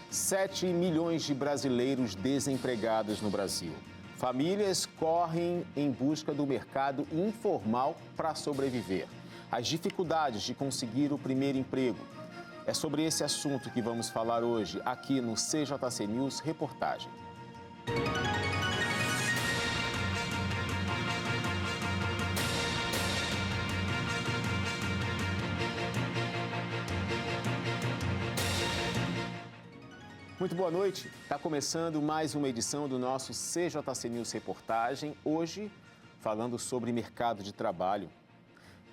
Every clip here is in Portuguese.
7 milhões de brasileiros desempregados no Brasil. Famílias correm em busca do mercado informal para sobreviver. As dificuldades de conseguir o primeiro emprego. É sobre esse assunto que vamos falar hoje aqui no CJC News Reportagem. Muito boa noite. Está começando mais uma edição do nosso CJC News Reportagem. Hoje, falando sobre mercado de trabalho.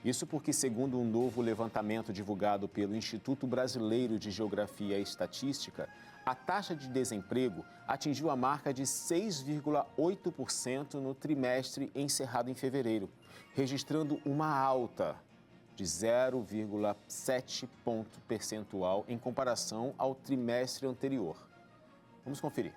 Isso porque, segundo um novo levantamento divulgado pelo Instituto Brasileiro de Geografia e Estatística, a taxa de desemprego atingiu a marca de 6,8% no trimestre encerrado em fevereiro, registrando uma alta de 0,7 ponto percentual em comparação ao trimestre anterior. Vamos conferir.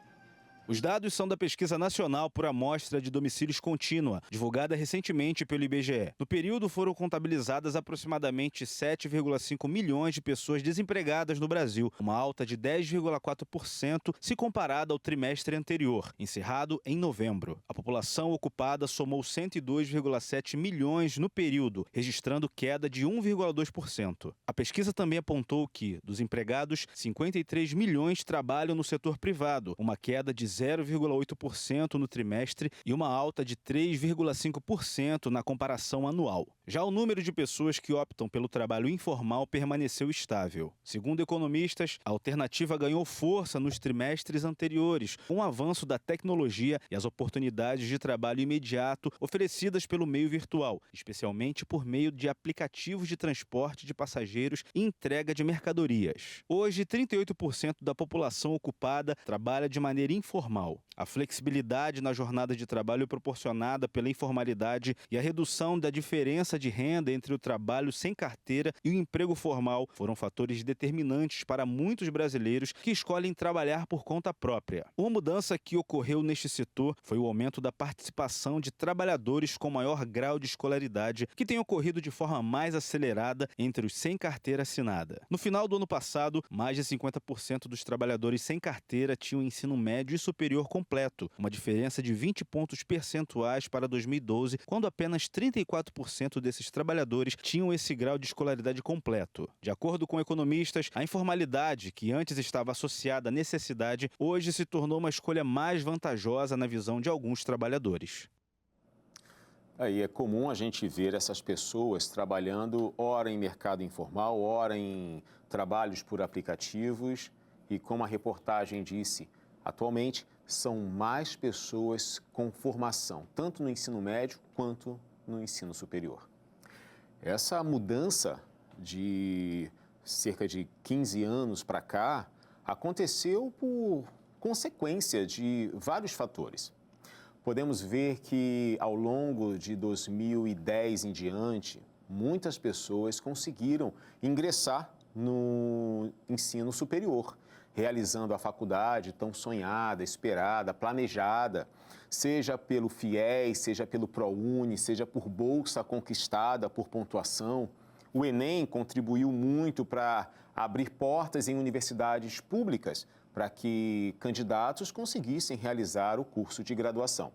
Os dados são da Pesquisa Nacional por Amostra de Domicílios Contínua, divulgada recentemente pelo IBGE. No período, foram contabilizadas aproximadamente 7,5 milhões de pessoas desempregadas no Brasil, uma alta de 10,4% se comparada ao trimestre anterior, encerrado em novembro. A população ocupada somou 102,7 milhões no período, registrando queda de 1,2%. A pesquisa também apontou que, dos empregados, 53 milhões trabalham no setor privado, uma queda de 0,8% no trimestre e uma alta de 3,5% na comparação anual. Já o número de pessoas que optam pelo trabalho informal permaneceu estável. Segundo economistas, a alternativa ganhou força nos trimestres anteriores, com o avanço da tecnologia e as oportunidades de trabalho imediato oferecidas pelo meio virtual, especialmente por meio de aplicativos de transporte de passageiros e entrega de mercadorias. Hoje, 38% da população ocupada trabalha de maneira informal. A flexibilidade na jornada de trabalho proporcionada pela informalidade e a redução da diferença de renda entre o trabalho sem carteira e o emprego formal foram fatores determinantes para muitos brasileiros que escolhem trabalhar por conta própria. Uma mudança que ocorreu neste setor foi o aumento da participação de trabalhadores com maior grau de escolaridade, que tem ocorrido de forma mais acelerada entre os sem carteira assinada. No final do ano passado, mais de 50% dos trabalhadores sem carteira tinham ensino médio e superior completo, uma diferença de 20 pontos percentuais para 2012, quando apenas 34% desses trabalhadores tinham esse grau de escolaridade completo. De acordo com economistas, a informalidade, que antes estava associada à necessidade, hoje se tornou uma escolha mais vantajosa na visão de alguns trabalhadores. Aí é comum a gente ver essas pessoas trabalhando ora em mercado informal, ora em trabalhos por aplicativos e, como a reportagem disse, atualmente, são mais pessoas com formação, tanto no ensino médio quanto no ensino superior. Essa mudança de cerca de 15 anos para cá aconteceu por consequência de vários fatores. Podemos ver que, ao longo de 2010 em diante, muitas pessoas conseguiram ingressar no ensino superior, realizando a faculdade tão sonhada, esperada, planejada, seja pelo FIES, seja pelo ProUni, seja por bolsa conquistada, por pontuação. O Enem contribuiu muito para abrir portas em universidades públicas para que candidatos conseguissem realizar o curso de graduação.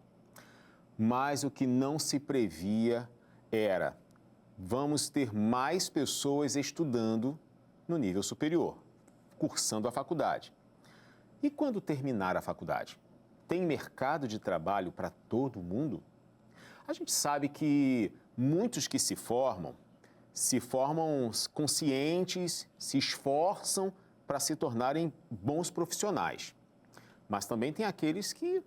Mas o que não se previa era: vamos ter mais pessoas estudando no nível superior, cursando a faculdade. E quando terminar a faculdade? Tem mercado de trabalho para todo mundo? A gente sabe que muitos que se formam conscientes, se esforçam para se tornarem bons profissionais. Mas também tem aqueles que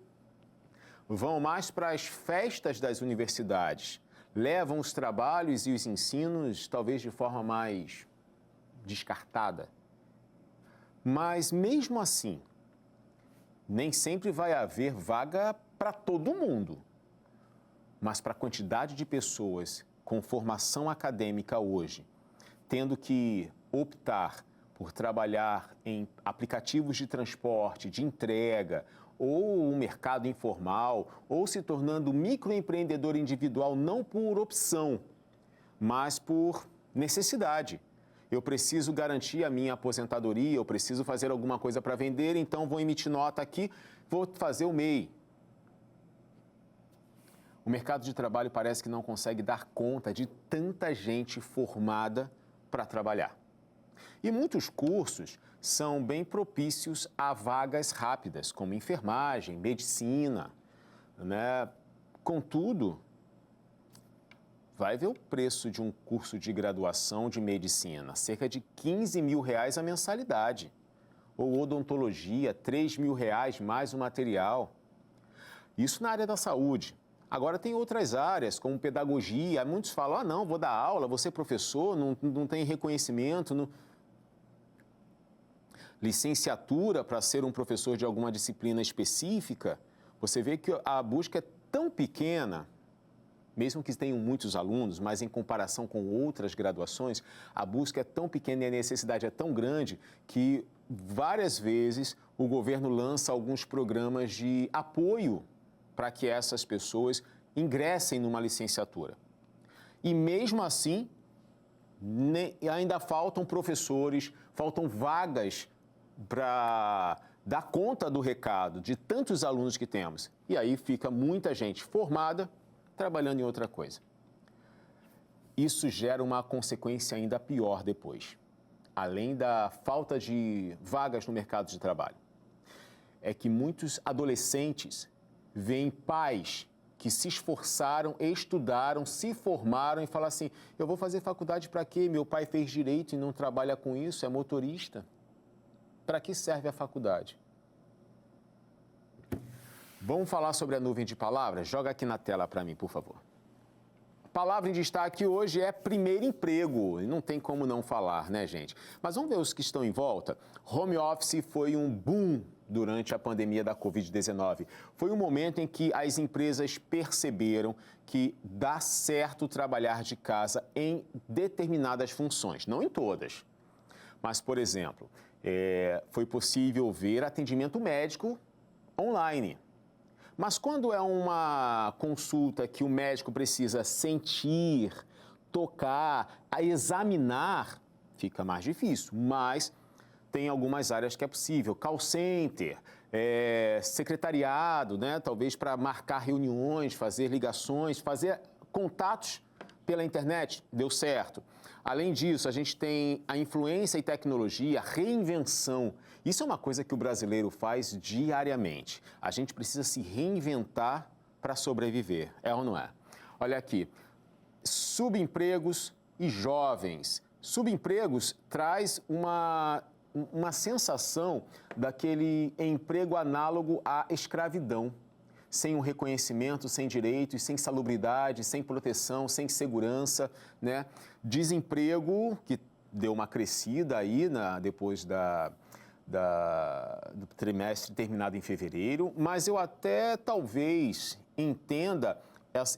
vão mais para as festas das universidades, levam os trabalhos e os ensinos talvez de forma mais descartada. Mas, mesmo assim, nem sempre vai haver vaga para todo mundo. Mas para a quantidade de pessoas com formação acadêmica hoje, tendo que optar por trabalhar em aplicativos de transporte, de entrega, ou um mercado informal, ou se tornando microempreendedor individual não por opção, mas por necessidade. eu preciso garantir a minha aposentadoria, eu preciso fazer alguma coisa para vender, então vou emitir nota aqui, vou fazer o MEI. O mercado de trabalho parece que não consegue dar conta de tanta gente formada para trabalhar. E muitos cursos são bem propícios a vagas rápidas, como enfermagem, medicina, né? Contudo, vai ver o preço de um curso de graduação de medicina, cerca de R$15 mil a mensalidade. Ou odontologia, R$3 mil mais o material. Isso na área da saúde. Agora tem outras áreas, como pedagogia. Muitos falam, não, vou dar aula, vou ser professor, não tem reconhecimento. Não... Licenciatura para ser um professor de alguma disciplina específica, você vê que a busca é tão pequena, mesmo que tenham muitos alunos, mas em comparação com outras graduações, a busca é tão pequena e a necessidade é tão grande que várias vezes o governo lança alguns programas de apoio para que essas pessoas ingressem numa licenciatura. E mesmo assim, ainda faltam professores, faltam vagas para dar conta do recado de tantos alunos que temos. E aí fica muita gente formada trabalhando em outra coisa. Isso gera uma consequência ainda pior depois, além da falta de vagas no mercado de trabalho. É que muitos adolescentes veem pais que se esforçaram, estudaram, se formaram e falam assim, eu vou fazer faculdade para quê? Meu pai fez direito e não trabalha com isso, é motorista. Para que serve a faculdade? Vamos falar sobre a nuvem de palavras? Joga aqui na tela para mim, por favor. A palavra em destaque hoje é primeiro emprego. E não tem como não falar, né, gente? Mas vamos ver os que estão em volta. Home office foi um boom durante a pandemia da Covid-19. Foi um momento em que as empresas perceberam que dá certo trabalhar de casa em determinadas funções, não em todas. Mas, por exemplo, foi possível ver atendimento médico online. Mas quando é uma consulta que o médico precisa sentir, tocar, examinar, fica mais difícil. Mas tem algumas áreas que é possível. Call center, secretariado, né? Talvez para marcar reuniões, fazer ligações, fazer contatos pela internet, deu certo. Além disso, a gente tem a influência e tecnologia, a reinvenção. Isso é uma coisa que o brasileiro faz diariamente. A gente precisa se reinventar para sobreviver, é ou não é? Olha aqui, subempregos e jovens. Subempregos traz uma sensação daquele emprego análogo à escravidão. Sem um reconhecimento, sem direitos, sem salubridade, sem proteção, sem segurança, né? Desemprego, que deu uma crescida aí depois do trimestre terminado em fevereiro, mas eu até talvez entenda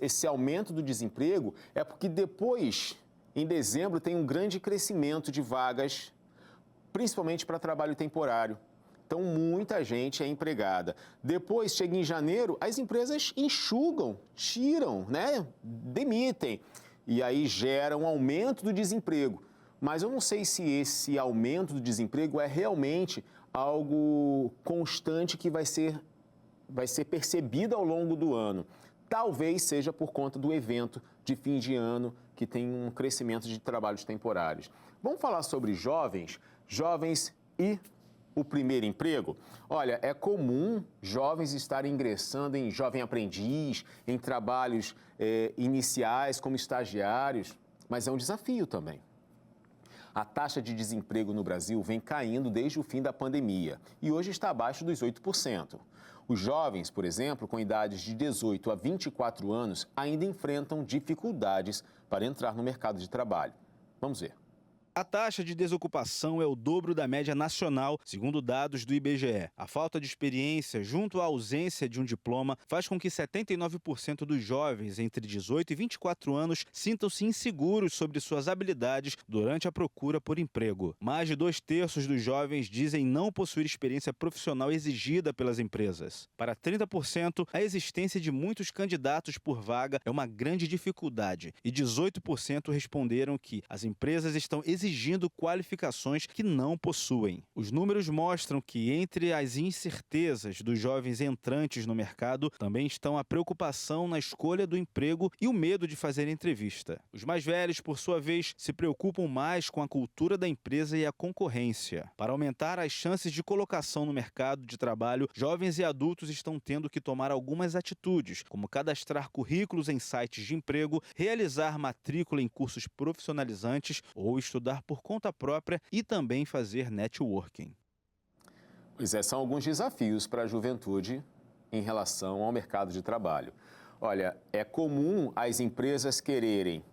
esse aumento do desemprego é porque depois, em dezembro, tem um grande crescimento de vagas, principalmente para trabalho temporário. Então, muita gente é empregada. Depois, chega em janeiro, as empresas enxugam, tiram, né? Demitem. E aí gera um aumento do desemprego. Mas eu não sei se esse aumento do desemprego é realmente algo constante que vai ser percebido ao longo do ano. Talvez seja por conta do evento de fim de ano, que tem um crescimento de trabalhos temporários. Vamos falar sobre jovens e o primeiro emprego? Olha, é comum jovens estarem ingressando em jovem aprendiz, em trabalhos iniciais como estagiários, mas é um desafio também. A taxa de desemprego no Brasil vem caindo desde o fim da pandemia e hoje está abaixo dos 8%. Os jovens, por exemplo, com idades de 18 a 24 anos, ainda enfrentam dificuldades para entrar no mercado de trabalho. Vamos ver. A taxa de desocupação é o dobro da média nacional, segundo dados do IBGE. A falta de experiência, junto à ausência de um diploma, faz com que 79% dos jovens entre 18 e 24 anos sintam-se inseguros sobre suas habilidades durante a procura por emprego. Mais de 2/3 dos jovens dizem não possuir experiência profissional exigida pelas empresas. Para 30%, a existência de muitos candidatos por vaga é uma grande dificuldade e 18% responderam que as empresas estão exigindo exigindo qualificações que não possuem. Os números mostram que, entre as incertezas dos jovens entrantes no mercado, também estão a preocupação na escolha do emprego e o medo de fazer entrevista. Os mais velhos, por sua vez, se preocupam mais com a cultura da empresa e a concorrência. Para aumentar as chances de colocação no mercado de trabalho, jovens e adultos estão tendo que tomar algumas atitudes, como cadastrar currículos em sites de emprego, realizar matrícula em cursos profissionalizantes ou estudar por conta própria e também fazer networking. Pois é, são alguns desafios para a juventude em relação ao mercado de trabalho. Olha, é comum as empresas quererem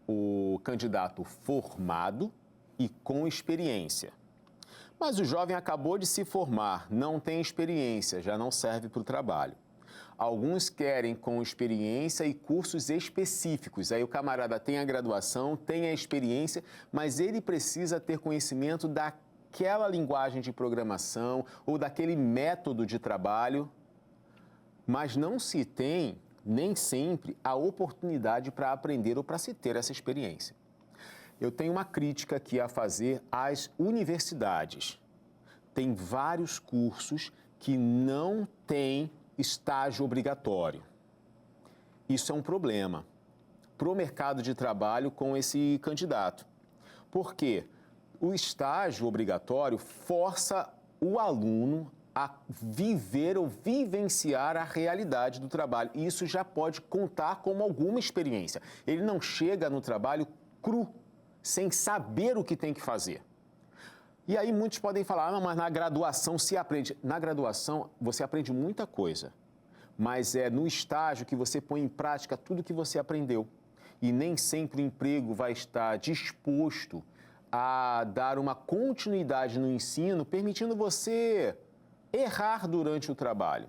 o candidato formado e com experiência. Mas o jovem acabou de se formar, não tem experiência, já não serve para o trabalho. Alguns querem com experiência e cursos específicos. Aí o camarada tem a graduação, tem a experiência, mas ele precisa ter conhecimento daquela linguagem de programação ou daquele método de trabalho, mas não se tem nem sempre a oportunidade para aprender ou para se ter essa experiência. Eu tenho uma crítica aqui a fazer às universidades. Tem vários cursos que não têm estágio obrigatório. Isso é um problema para o mercado de trabalho com esse candidato. Por quê? O estágio obrigatório força o aluno a viver ou vivenciar a realidade do trabalho. E isso já pode contar como alguma experiência. Ele não chega no trabalho cru, sem saber o que tem que fazer. E aí muitos podem falar, mas na graduação se aprende. Na graduação você aprende muita coisa, mas é no estágio que você põe em prática tudo que você aprendeu. E nem sempre o emprego vai estar disposto a dar uma continuidade no ensino, permitindo você errar durante o trabalho.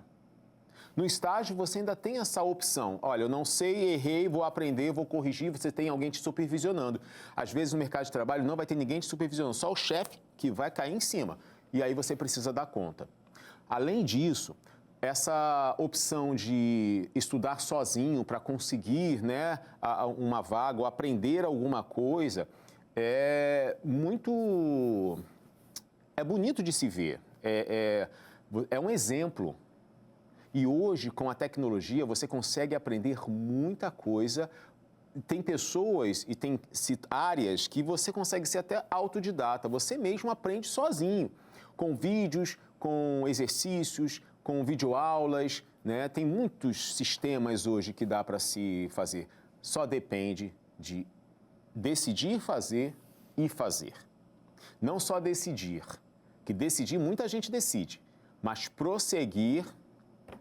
No estágio, você ainda tem essa opção. Olha, eu não sei, errei, vou aprender, vou corrigir, você tem alguém te supervisionando. Às vezes, no mercado de trabalho, não vai ter ninguém te supervisionando, só o chefe que vai cair em cima. E aí você precisa dar conta. Além disso, essa opção de estudar sozinho para conseguir, né, uma vaga ou aprender alguma coisa é bonito de se ver. É um exemplo. E hoje, com a tecnologia, você consegue aprender muita coisa. Tem pessoas e tem áreas que você consegue ser até autodidata. Você mesmo aprende sozinho, com vídeos, com exercícios, com videoaulas, né? Tem muitos sistemas hoje que dá para se fazer. Só depende de decidir fazer e fazer. Não só decidir, que decidir muita gente decide, mas prosseguir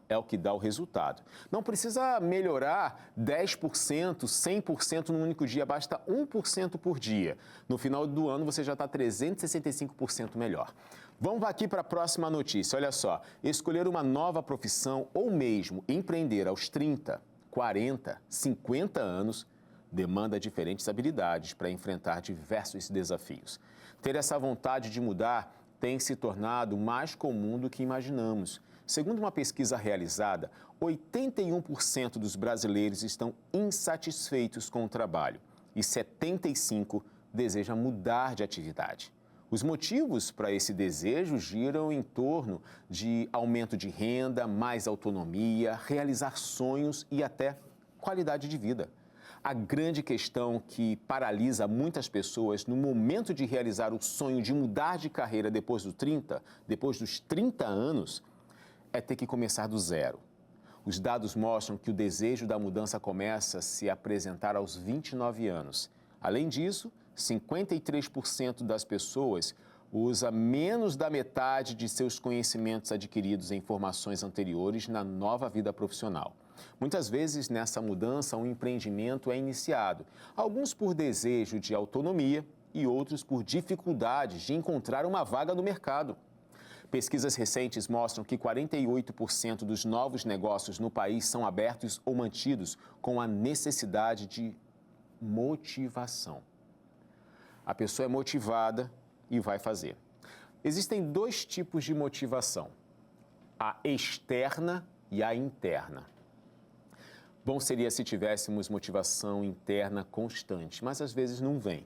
é o que dá o resultado. Não precisa melhorar 10%, 100% num único dia, basta 1% por dia. No final do ano você já está 365% melhor. Vamos aqui para a próxima notícia. Olha só, escolher uma nova profissão ou mesmo empreender aos 30, 40, 50 anos demanda diferentes habilidades para enfrentar diversos desafios. Ter essa vontade de mudar tem se tornado mais comum do que imaginamos. Segundo uma pesquisa realizada, 81% dos brasileiros estão insatisfeitos com o trabalho e 75% desejam mudar de atividade. Os motivos para esse desejo giram em torno de aumento de renda, mais autonomia, realizar sonhos e até qualidade de vida. A grande questão que paralisa muitas pessoas no momento de realizar o sonho de mudar de carreira depois dos 30 anos, é ter que começar do zero. Os dados mostram que o desejo da mudança começa a se apresentar aos 29 anos. Além disso, 53% das pessoas usa menos da metade de seus conhecimentos adquiridos em formações anteriores na nova vida profissional. Muitas vezes, nessa mudança, um empreendimento é iniciado, alguns por desejo de autonomia e outros por dificuldades de encontrar uma vaga no mercado. Pesquisas recentes mostram que 48% dos novos negócios no país são abertos ou mantidos com a necessidade de motivação. A pessoa é motivada e vai fazer. Existem dois tipos de motivação, a externa e a interna. Bom seria se tivéssemos motivação interna constante, mas às vezes não vem.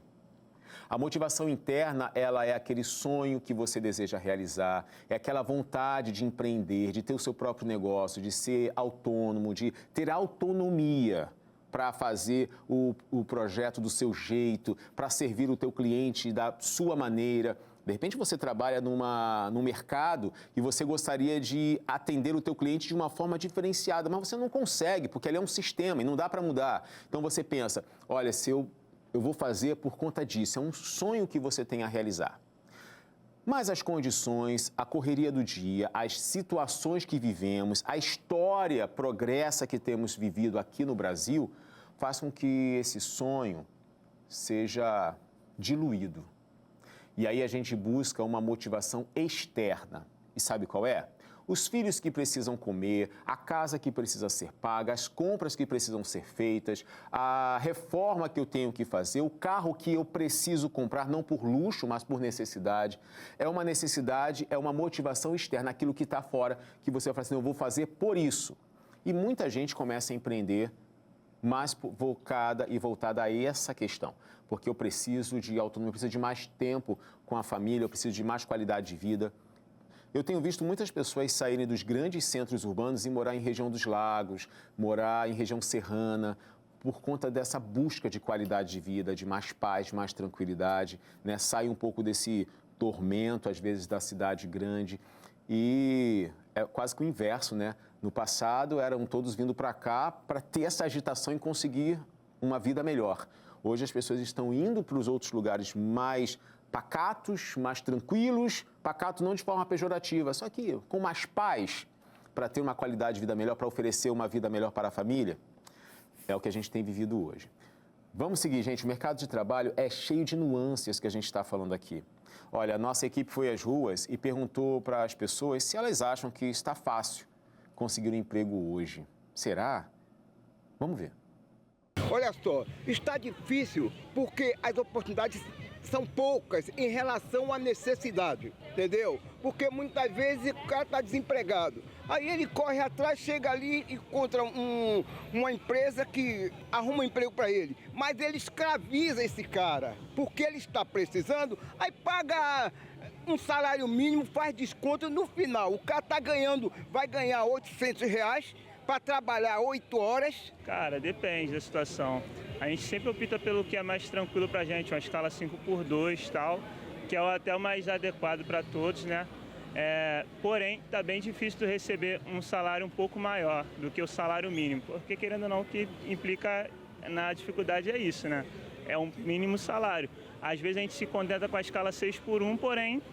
A motivação interna, ela é aquele sonho que você deseja realizar, é aquela vontade de empreender, de ter o seu próprio negócio, de ser autônomo, de ter autonomia para fazer o projeto do seu jeito, para servir o teu cliente da sua maneira. De repente você trabalha num mercado e você gostaria de atender o teu cliente de uma forma diferenciada, mas você não consegue, porque ele é um sistema e não dá para mudar. Então você pensa, olha, se eu vou fazer por conta disso, é um sonho que você tem a realizar. Mas as condições, a correria do dia, as situações que vivemos, a história progressa que temos vivido aqui no Brasil, faz com que esse sonho seja diluído. E aí a gente busca uma motivação externa. E sabe qual é? Os filhos que precisam comer, a casa que precisa ser paga, as compras que precisam ser feitas, a reforma que eu tenho que fazer, o carro que eu preciso comprar, não por luxo, mas por necessidade. É uma necessidade, é uma motivação externa, aquilo que está fora, que você vai falar assim, eu vou fazer por isso. E muita gente começa a empreender mais focada e voltada a essa questão. Porque eu preciso de autonomia, eu preciso de mais tempo com a família, eu preciso de mais qualidade de vida. Eu tenho visto muitas pessoas saírem dos grandes centros urbanos e morar em região dos lagos, morar em região serrana, por conta dessa busca de qualidade de vida, de mais paz, mais tranquilidade, né? Sai um pouco desse tormento, às vezes, da cidade grande. E é quase que o inverso, né? No passado, eram todos vindo para cá para ter essa agitação e conseguir uma vida melhor. Hoje as pessoas estão indo para os outros lugares mais pacatos, mais tranquilos, pacato não de forma pejorativa, só que com mais paz, para ter uma qualidade de vida melhor, para oferecer uma vida melhor para a família. É o que a gente tem vivido hoje. Vamos seguir, gente. O mercado de trabalho é cheio de nuances que a gente está falando aqui. Olha, a nossa equipe foi às ruas e perguntou para as pessoas se elas acham que está fácil conseguir um emprego hoje. Será? Vamos ver. Olha só, está difícil porque as oportunidades são poucas em relação à necessidade, entendeu? Porque muitas vezes o cara está desempregado. Aí ele corre atrás, chega ali e encontra uma empresa que arruma um emprego para ele. Mas ele escraviza esse cara, porque ele está precisando, aí paga um salário mínimo, faz desconto, no final o cara tá ganhando, vai ganhar R$800 para trabalhar 8 horas. Cara, depende da situação. A gente sempre opta pelo que é mais tranquilo pra gente, uma escala 5x2 e tal, que é até o mais adequado para todos, né? Porém, tá bem difícil de receber um salário um pouco maior do que o salário mínimo, porque querendo ou não, o que implica na dificuldade é isso, né? É um mínimo salário. Às vezes a gente se contenta com a escala 6x1, porém,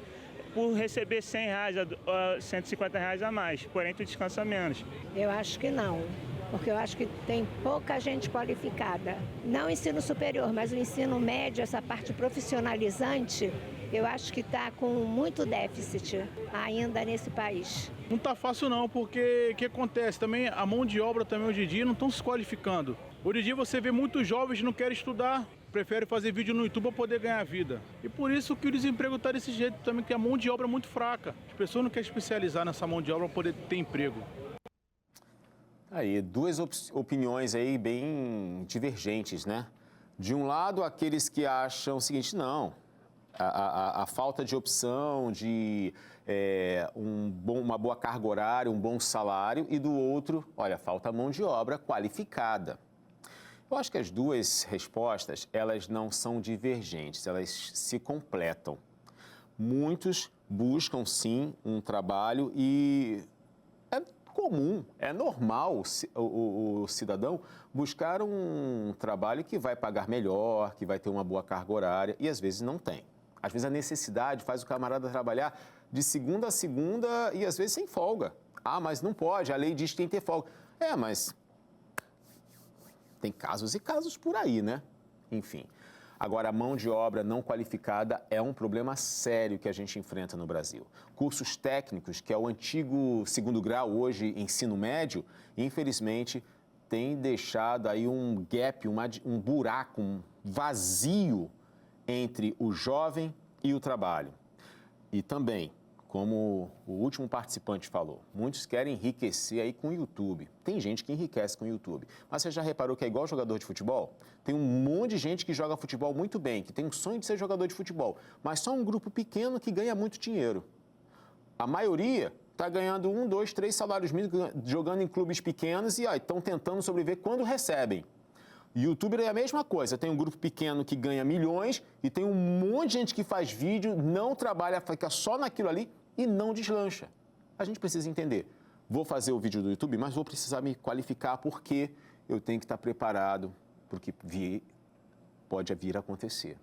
por receber R$100 a R$150 a mais, porém tu descansa menos. Eu acho que não, porque eu acho que tem pouca gente qualificada. Não o ensino superior, mas o ensino médio, essa parte profissionalizante, eu acho que está com muito déficit ainda nesse país. Não está fácil não, porque o que acontece? Também a mão de obra também hoje em dia não estão se qualificando. Hoje em dia você vê muitos jovens que não querem estudar, preferem fazer vídeo no YouTube para poder ganhar vida. E por isso que o desemprego está desse jeito também, que a mão de obra é muito fraca. As pessoas não querem especializar nessa mão de obra para poder ter emprego. Aí, duas opiniões aí bem divergentes, né? De um lado, aqueles que acham o seguinte, não, a falta de opção, de uma boa carga horária, um bom salário, e do outro, olha, falta mão de obra qualificada. Eu acho que as duas respostas, elas não são divergentes, elas se completam. Muitos buscam, sim, um trabalho e é comum, é normal o cidadão buscar um trabalho que vai pagar melhor, que vai ter uma boa carga horária e às vezes não tem. Às vezes a necessidade faz o camarada trabalhar de segunda a segunda e às vezes sem folga. Ah, mas não pode, a lei diz que tem que ter folga. Mas tem casos e casos por aí, né? Enfim. Agora, a mão de obra não qualificada é um problema sério que a gente enfrenta no Brasil. Cursos técnicos, que é o antigo segundo grau, hoje ensino médio, infelizmente, tem deixado aí um gap, um buraco, um vazio entre o jovem e o trabalho. E também, como o último participante falou, muitos querem enriquecer aí com o YouTube. Tem gente que enriquece com o YouTube. Mas você já reparou que é igual jogador de futebol? Tem um monte de gente que joga futebol muito bem, que tem um sonho de ser jogador de futebol, mas só um grupo pequeno que ganha muito dinheiro. A maioria está ganhando 1, 2, 3 salários mínimos, jogando em clubes pequenos e estão tentando sobreviver quando recebem. YouTuber é a mesma coisa, tem um grupo pequeno que ganha milhões e tem um monte de gente que faz vídeo, não trabalha, fica só naquilo ali e não deslancha. A gente precisa entender, vou fazer o vídeo do YouTube, mas vou precisar me qualificar porque eu tenho que estar preparado para o que pode vir a acontecer.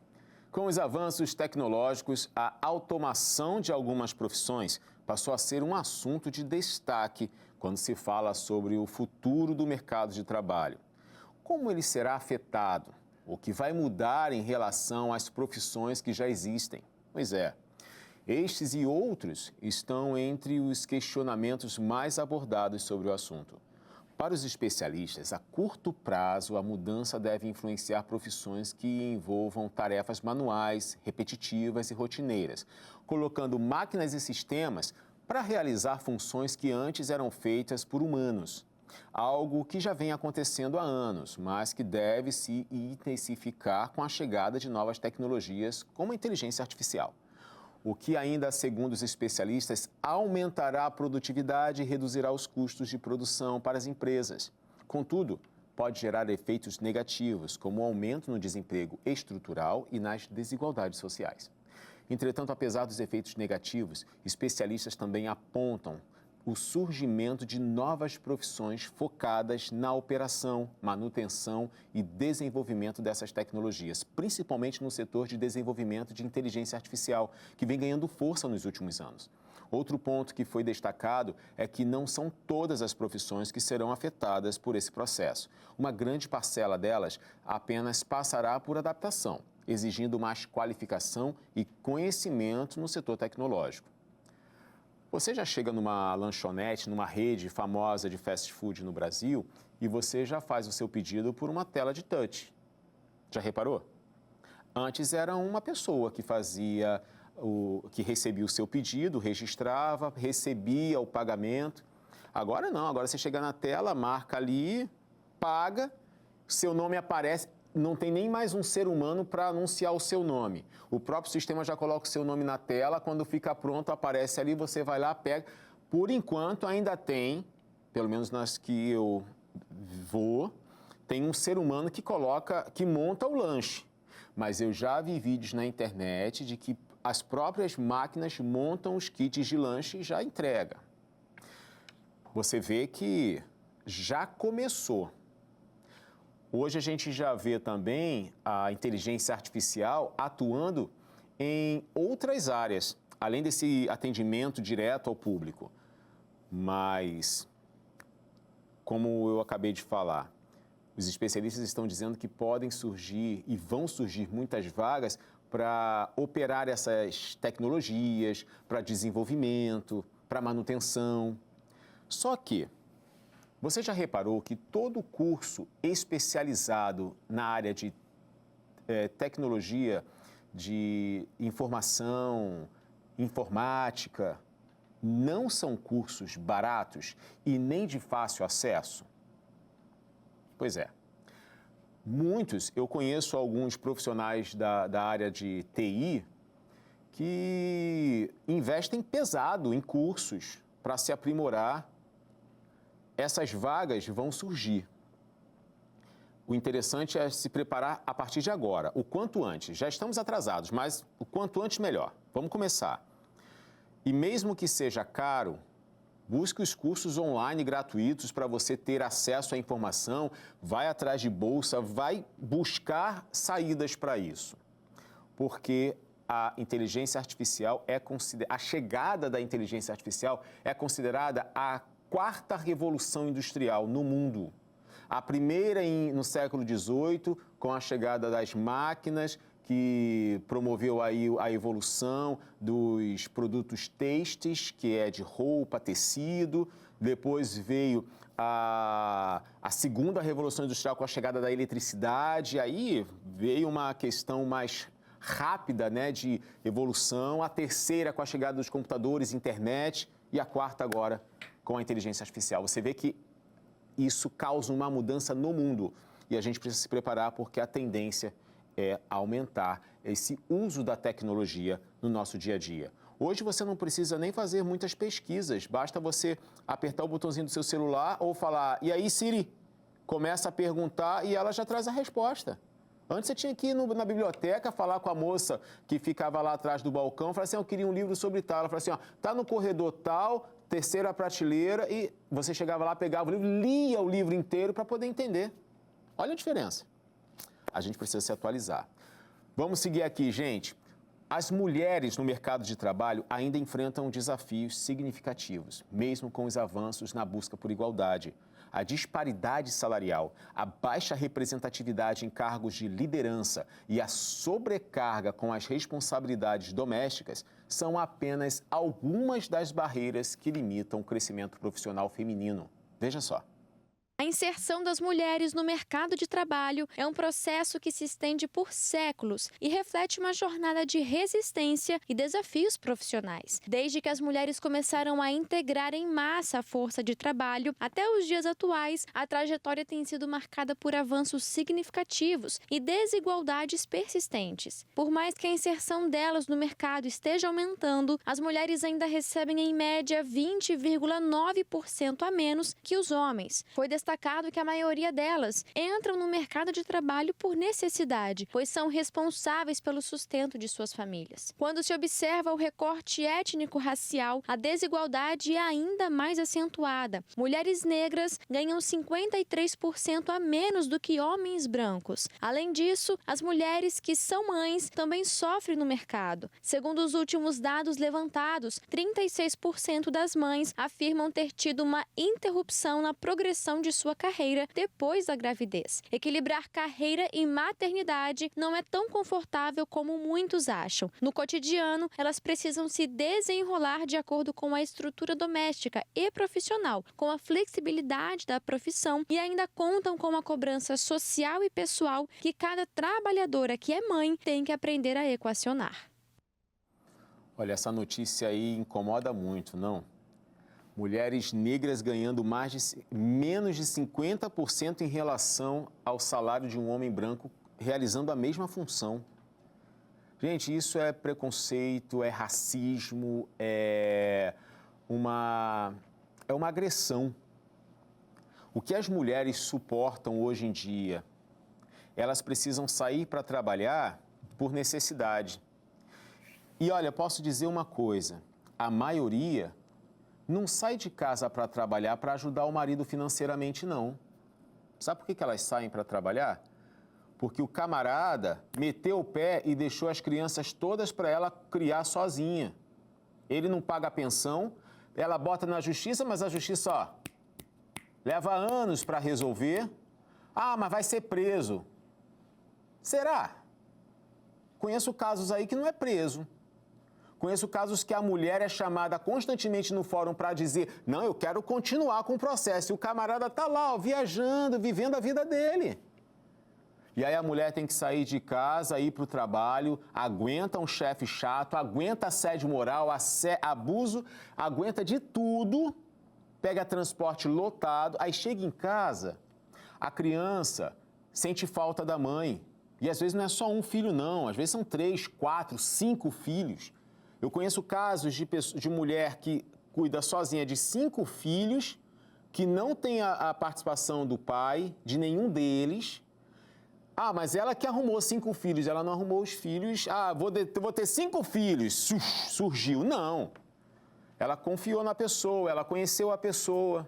Com os avanços tecnológicos, a automação de algumas profissões passou a ser um assunto de destaque quando se fala sobre o futuro do mercado de trabalho. Como ele será afetado? O que vai mudar em relação às profissões que já existem? Pois é, estes e outros estão entre os questionamentos mais abordados sobre o assunto. Para os especialistas, a curto prazo, a mudança deve influenciar profissões que envolvam tarefas manuais, repetitivas e rotineiras, colocando máquinas e sistemas para realizar funções que antes eram feitas por humanos. Algo que já vem acontecendo há anos, mas que deve se intensificar com a chegada de novas tecnologias, como a inteligência artificial. O que ainda, segundo os especialistas, aumentará a produtividade e reduzirá os custos de produção para as empresas. Contudo, pode gerar efeitos negativos, como o aumento no desemprego estrutural e nas desigualdades sociais. Entretanto, apesar dos efeitos negativos, especialistas também apontam o surgimento de novas profissões focadas na operação, manutenção e desenvolvimento dessas tecnologias, principalmente no setor de desenvolvimento de inteligência artificial, que vem ganhando força nos últimos anos. Outro ponto que foi destacado é que não são todas as profissões que serão afetadas por esse processo. Uma grande parcela delas apenas passará por adaptação, exigindo mais qualificação e conhecimento no setor tecnológico. Você já chega numa lanchonete, numa rede famosa de fast food no Brasil e você já faz o seu pedido por uma tela de touch. Já reparou? Antes era uma pessoa que que recebia o seu pedido, registrava, recebia o pagamento. Agora não, agora você chega na tela, marca ali, paga, seu nome aparece. Não tem nem mais um ser humano para anunciar o seu nome. O próprio sistema já coloca o seu nome na tela, quando fica pronto, aparece ali, você vai lá, pega. Por enquanto, ainda tem, pelo menos nas que eu vou, tem um ser humano que monta o lanche. Mas eu já vi vídeos na internet de que as próprias máquinas montam os kits de lanche e já entrega. Você vê que já começou. Hoje a gente já vê também a inteligência artificial atuando em outras áreas, além desse atendimento direto ao público. Mas, como eu acabei de falar, os especialistas estão dizendo que podem surgir e vão surgir muitas vagas para operar essas tecnologias, para desenvolvimento, para manutenção. Só que você já reparou que todo curso especializado na área de tecnologia, de informação, informática, não são cursos baratos e nem de fácil acesso? Pois é. Eu conheço alguns profissionais da área de TI que investem pesado em cursos para se aprimorar. Essas vagas vão surgir. O interessante é se preparar a partir de agora, o quanto antes. Já estamos atrasados, mas o quanto antes melhor. Vamos começar. E mesmo que seja caro, busque os cursos online gratuitos para você ter acesso à informação, vai atrás de bolsa, vai buscar saídas para isso. Porque a inteligência artificial a chegada da inteligência artificial é considerada a quarta revolução industrial no mundo. A primeira no século XVIII, com a chegada das máquinas, que promoveu aí a evolução dos produtos têxteis, que é de roupa, tecido. Depois veio a segunda revolução industrial com a chegada da eletricidade. Aí veio uma questão mais rápida, né, de evolução, a terceira com a chegada dos computadores, internet, e a quarta agora com a inteligência artificial. Você vê que isso causa uma mudança no mundo e a gente precisa se preparar porque a tendência é aumentar esse uso da tecnologia no nosso dia a dia. Hoje você não precisa nem fazer muitas pesquisas, basta você apertar o botãozinho do seu celular ou falar, e aí Siri, começa a perguntar e ela já traz a resposta. Antes você tinha que ir na biblioteca, falar com a moça que ficava lá atrás do balcão, falar assim, eu queria um livro sobre tal. Ela falou assim, ó, tá no corredor tal, terceira prateleira, e você chegava lá, pegava o livro, lia o livro inteiro para poder entender. Olha a diferença. A gente precisa se atualizar. Vamos seguir aqui, gente. As mulheres no mercado de trabalho ainda enfrentam desafios significativos, mesmo com os avanços na busca por igualdade. A disparidade salarial, a baixa representatividade em cargos de liderança e a sobrecarga com as responsabilidades domésticas são apenas algumas das barreiras que limitam o crescimento profissional feminino. Veja só. A inserção das mulheres no mercado de trabalho é um processo que se estende por séculos e reflete uma jornada de resistência e desafios profissionais. Desde que as mulheres começaram a integrar em massa a força de trabalho, até os dias atuais, a trajetória tem sido marcada por avanços significativos e desigualdades persistentes. Por mais que a inserção delas no mercado esteja aumentando, as mulheres ainda recebem em média 20,9% a menos que os homens. Foi destacado que a maioria delas entram no mercado de trabalho por necessidade, pois são responsáveis pelo sustento de suas famílias. Quando se observa o recorte étnico-racial, a desigualdade é ainda mais acentuada. Mulheres negras ganham 53% a menos do que homens brancos. Além disso, as mulheres que são mães também sofrem no mercado. Segundo os últimos dados levantados, 36% das mães afirmam ter tido uma interrupção na progressão de sua carreira depois da gravidez. Equilibrar carreira e maternidade não é tão confortável como muitos acham. No cotidiano, elas precisam se desenrolar de acordo com a estrutura doméstica e profissional, com a flexibilidade da profissão e ainda contam com a cobrança social e pessoal que cada trabalhadora que é mãe tem que aprender a equacionar. Olha, essa notícia aí incomoda muito, não? Mulheres negras ganhando menos de 50% em relação ao salário de um homem branco realizando a mesma função. Gente, isso é preconceito, é racismo, é uma agressão. O que as mulheres suportam hoje em dia? Elas precisam sair para trabalhar por necessidade. E olha, posso dizer uma coisa, a maioria não sai de casa para trabalhar para ajudar o marido financeiramente, não. Sabe por que elas saem para trabalhar? Porque o camarada meteu o pé e deixou as crianças todas para ela criar sozinha. Ele não paga a pensão, ela bota na justiça, mas a justiça, ó, leva anos para resolver. Ah, mas vai ser preso. Será? Conheço casos aí que não é preso. Conheço casos que a mulher é chamada constantemente no fórum para dizer não, eu quero continuar com o processo. E o camarada está lá, ó, viajando, vivendo a vida dele. E aí a mulher tem que sair de casa, ir para o trabalho, aguenta um chefe chato, aguenta assédio moral, abuso, aguenta de tudo, pega transporte lotado, aí chega em casa, a criança sente falta da mãe. E às vezes não é só um filho não, às vezes são 3, 4, 5 filhos. Eu conheço casos de mulher que cuida sozinha de 5 filhos, que não tem a participação do pai, de nenhum deles. Ah, mas ela que arrumou 5 filhos, ela não arrumou os filhos. Ah, vou ter 5 filhos, surgiu. Não. Ela confiou na pessoa, ela conheceu a pessoa,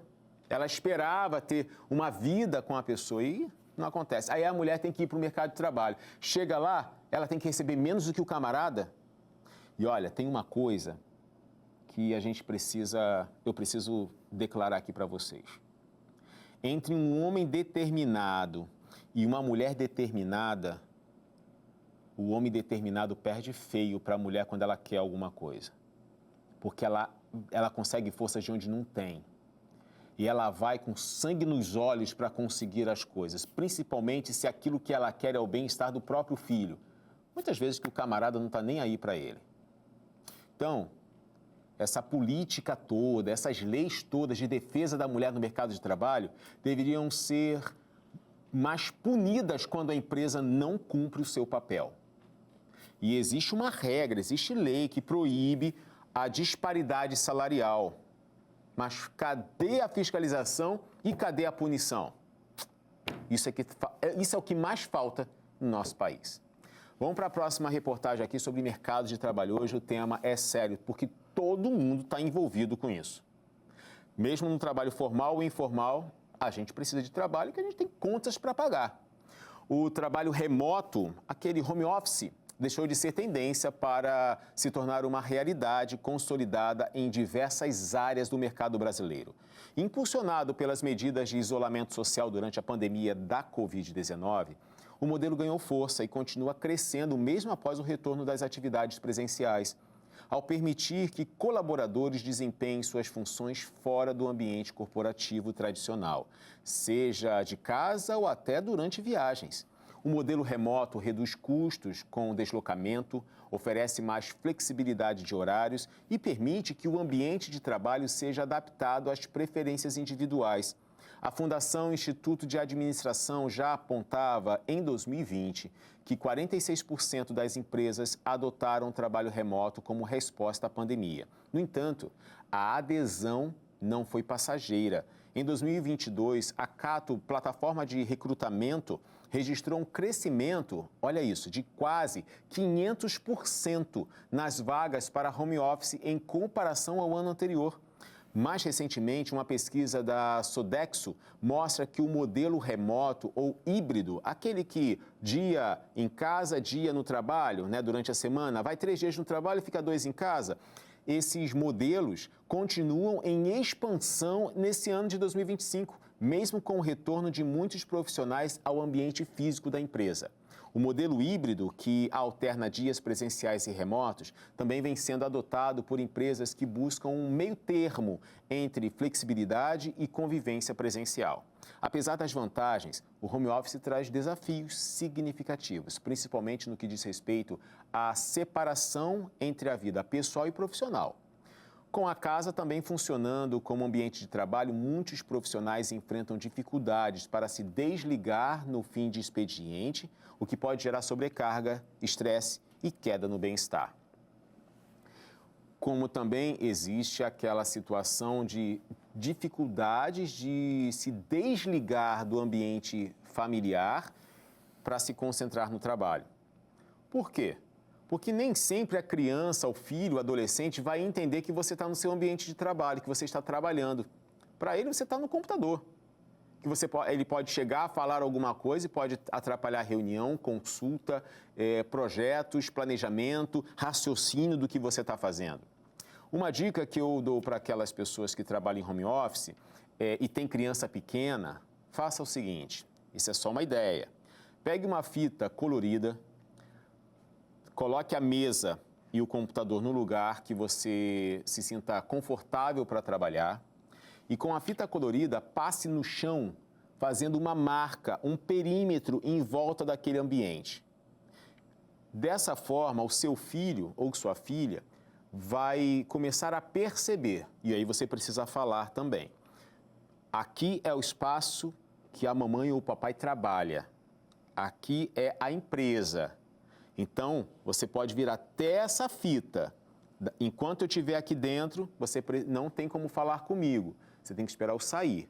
ela esperava ter uma vida com a pessoa e não acontece. Aí a mulher tem que ir para o mercado de trabalho. Chega lá, ela tem que receber menos do que o camarada. E olha, tem uma coisa que eu preciso declarar aqui para vocês. Entre um homem determinado e uma mulher determinada, o homem determinado perde feio para a mulher quando ela quer alguma coisa. Porque ela consegue força de onde não tem. E ela vai com sangue nos olhos para conseguir as coisas, principalmente se aquilo que ela quer é o bem-estar do próprio filho. Muitas vezes que o camarada não está nem aí para ele. Então, essa política toda, essas leis todas de defesa da mulher no mercado de trabalho deveriam ser mais punidas quando a empresa não cumpre o seu papel. E existe uma regra, existe lei que proíbe a disparidade salarial. Mas cadê a fiscalização e cadê a punição? Isso é o que mais falta no nosso país. Vamos para a próxima reportagem aqui sobre mercado de trabalho. Hoje o tema é sério, porque todo mundo está envolvido com isso. Mesmo no trabalho formal ou informal, a gente precisa de trabalho que a gente tem contas para pagar. O trabalho remoto, aquele home office, deixou de ser tendência para se tornar uma realidade consolidada em diversas áreas do mercado brasileiro. Impulsionado pelas medidas de isolamento social durante a pandemia da Covid-19, o modelo ganhou força e continua crescendo mesmo após o retorno das atividades presenciais, ao permitir que colaboradores desempenhem suas funções fora do ambiente corporativo tradicional, seja de casa ou até durante viagens. O modelo remoto reduz custos com o deslocamento, oferece mais flexibilidade de horários e permite que o ambiente de trabalho seja adaptado às preferências individuais. A Fundação Instituto de Administração já apontava, em 2020, que 46% das empresas adotaram o trabalho remoto como resposta à pandemia. No entanto, a adesão não foi passageira. Em 2022, a Cato, plataforma de recrutamento, registrou um crescimento, olha isso, de quase 500% nas vagas para home office em comparação ao ano anterior. Mais recentemente, uma pesquisa da Sodexo mostra que o modelo remoto ou híbrido, aquele que dia em casa, dia no trabalho, durante a semana, vai 3 dias no trabalho e fica 2 em casa, esses modelos continuam em expansão nesse ano de 2025, mesmo com o retorno de muitos profissionais ao ambiente físico da empresa. O modelo híbrido, que alterna dias presenciais e remotos, também vem sendo adotado por empresas que buscam um meio termo entre flexibilidade e convivência presencial. Apesar das vantagens, o home office traz desafios significativos, principalmente no que diz respeito à separação entre a vida pessoal e profissional. Com a casa também funcionando como ambiente de trabalho, muitos profissionais enfrentam dificuldades para se desligar no fim de expediente, o que pode gerar sobrecarga, estresse e queda no bem-estar. Como também existe aquela situação de dificuldades de se desligar do ambiente familiar para se concentrar no trabalho. Por quê? Porque nem sempre a criança, o filho, o adolescente vai entender que você está no seu ambiente de trabalho, que você está trabalhando. Para ele, você está no computador. Ele pode chegar a falar alguma coisa e pode atrapalhar a reunião, consulta, projetos, planejamento, raciocínio do que você está fazendo. Uma dica que eu dou para aquelas pessoas que trabalham em home office e tem criança pequena, faça o seguinte, isso é só uma ideia. Pegue uma fita colorida, coloque a mesa e o computador no lugar que você se sinta confortável para trabalhar e com a fita colorida passe no chão fazendo uma marca, um perímetro em volta daquele ambiente. Dessa forma, o seu filho ou sua filha vai começar a perceber, e aí você precisa falar também. Aqui é o espaço que a mamãe ou o papai trabalha. Aqui é a empresa. Então, você pode vir até essa fita. Enquanto eu estiver aqui dentro, você não tem como falar comigo. Você tem que esperar eu sair.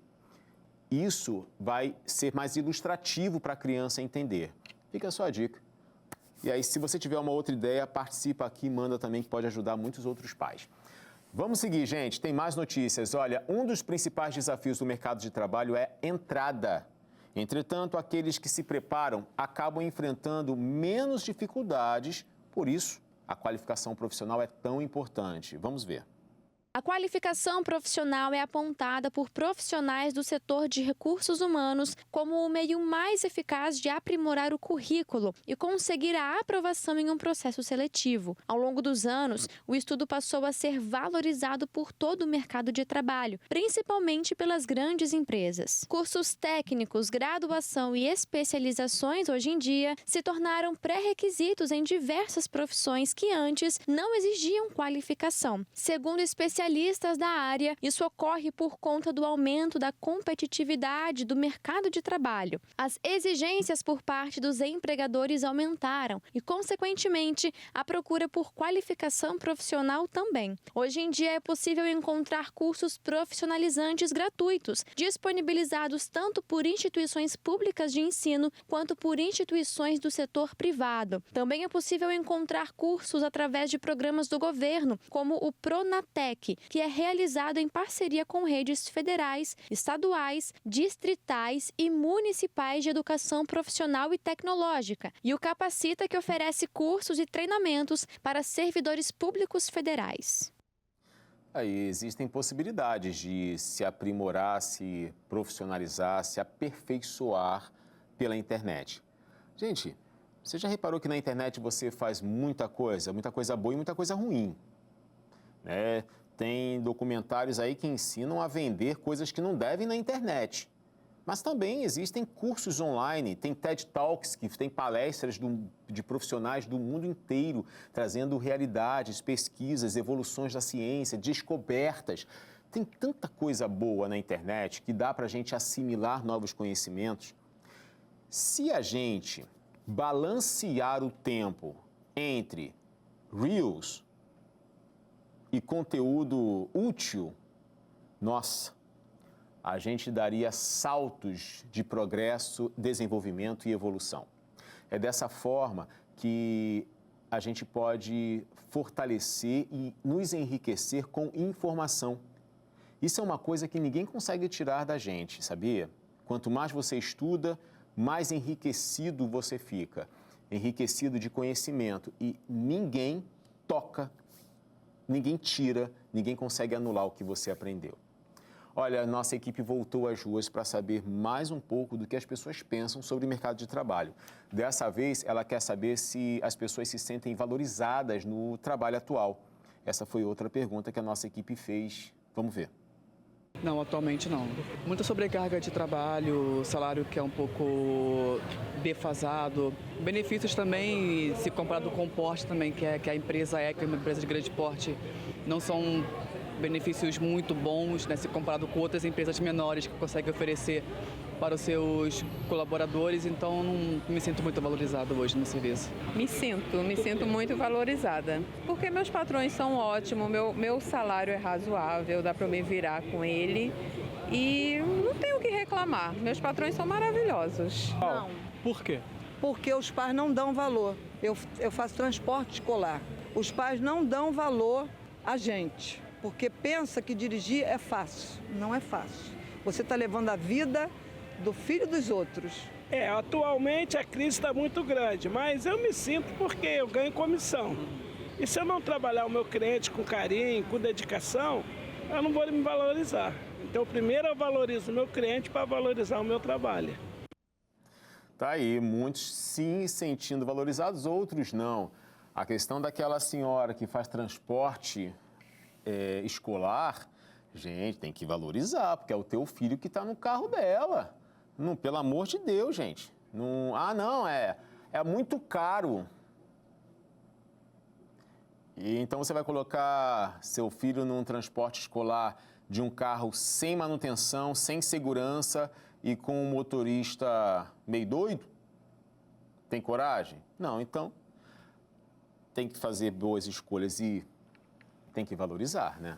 Isso vai ser mais ilustrativo para a criança entender. Fica a sua dica. E aí, se você tiver uma outra ideia, participa aqui, manda também, que pode ajudar muitos outros pais. Vamos seguir, gente. Tem mais notícias. Olha, um dos principais desafios do mercado de trabalho é entrada. Entretanto, aqueles que se preparam acabam enfrentando menos dificuldades, por isso a qualificação profissional é tão importante. Vamos ver. A qualificação profissional é apontada por profissionais do setor de recursos humanos como o meio mais eficaz de aprimorar o currículo e conseguir a aprovação em um processo seletivo. Ao longo dos anos, o estudo passou a ser valorizado por todo o mercado de trabalho, principalmente pelas grandes empresas. Cursos técnicos, graduação e especializações hoje em dia se tornaram pré-requisitos em diversas profissões que antes não exigiam qualificação. Segundo especialistas da área, isso ocorre por conta do aumento da competitividade do mercado de trabalho. As exigências por parte dos empregadores aumentaram e, consequentemente, a procura por qualificação profissional também. Hoje em dia é possível encontrar cursos profissionalizantes gratuitos, disponibilizados tanto por instituições públicas de ensino quanto por instituições do setor privado. Também é possível encontrar cursos através de programas do governo, como o Pronatec, que é realizado em parceria com redes federais, estaduais, distritais e municipais de educação profissional e tecnológica, e o Capacita, que oferece cursos e treinamentos para servidores públicos federais. Aí existem possibilidades de se aprimorar, se profissionalizar, se aperfeiçoar pela internet. Gente, você já reparou que na internet você faz muita coisa boa e muita coisa ruim, né? Tem documentários aí que ensinam a vender coisas que não devem na internet. Mas também existem cursos online, tem TED Talks, que tem palestras de profissionais do mundo inteiro, trazendo realidades, pesquisas, evoluções da ciência, descobertas. Tem tanta coisa boa na internet que dá para a gente assimilar novos conhecimentos. Se a gente balancear o tempo entre Reels e conteúdo útil, nossa, a gente daria saltos de progresso, desenvolvimento e evolução. É dessa forma que a gente pode fortalecer e nos enriquecer com informação. Isso é uma coisa que ninguém consegue tirar da gente, sabia? Quanto mais você estuda, mais enriquecido você fica. Enriquecido de conhecimento. E ninguém toca, ninguém tira, ninguém consegue anular o que você aprendeu. Olha, a nossa equipe voltou às ruas para saber mais um pouco do que as pessoas pensam sobre o mercado de trabalho. Dessa vez, ela quer saber se as pessoas se sentem valorizadas no trabalho atual. Essa foi outra pergunta que a nossa equipe fez. Vamos ver. Não, atualmente não. Muita sobrecarga de trabalho, salário que é um pouco defasado. Benefícios também, se comparado com o porte também, que a empresa é, que é uma empresa de grande porte, não são benefícios muito bons, né, se comparado com outras empresas menores que conseguem oferecer para os seus colaboradores, então não me sinto muito valorizada hoje no serviço. Me sinto muito valorizada, porque meus patrões são ótimos, meu salário é razoável, dá para me virar com ele e não tenho o que reclamar, meus patrões são maravilhosos. Não. Por quê? Porque os pais não dão valor. Eu faço transporte escolar. Os pais não dão valor a gente, porque pensa que dirigir é fácil. Não é fácil. Você está levando a vida do filho dos outros. Atualmente a crise está muito grande, mas eu me sinto porque eu ganho comissão. E se eu não trabalhar o meu cliente com carinho, com dedicação, eu não vou me valorizar. Então, primeiro eu valorizo o meu cliente para valorizar o meu trabalho. Tá aí, muitos sim sentindo valorizados, outros não. A questão daquela senhora que faz transporte escolar, gente, tem que valorizar, porque é o teu filho que está no carro dela. Não, pelo amor de Deus, gente. Não, é muito caro. E então você vai colocar seu filho num transporte escolar de um carro sem manutenção, sem segurança e com um motorista meio doido? Tem coragem? Não, então tem que fazer boas escolhas e tem que valorizar, né?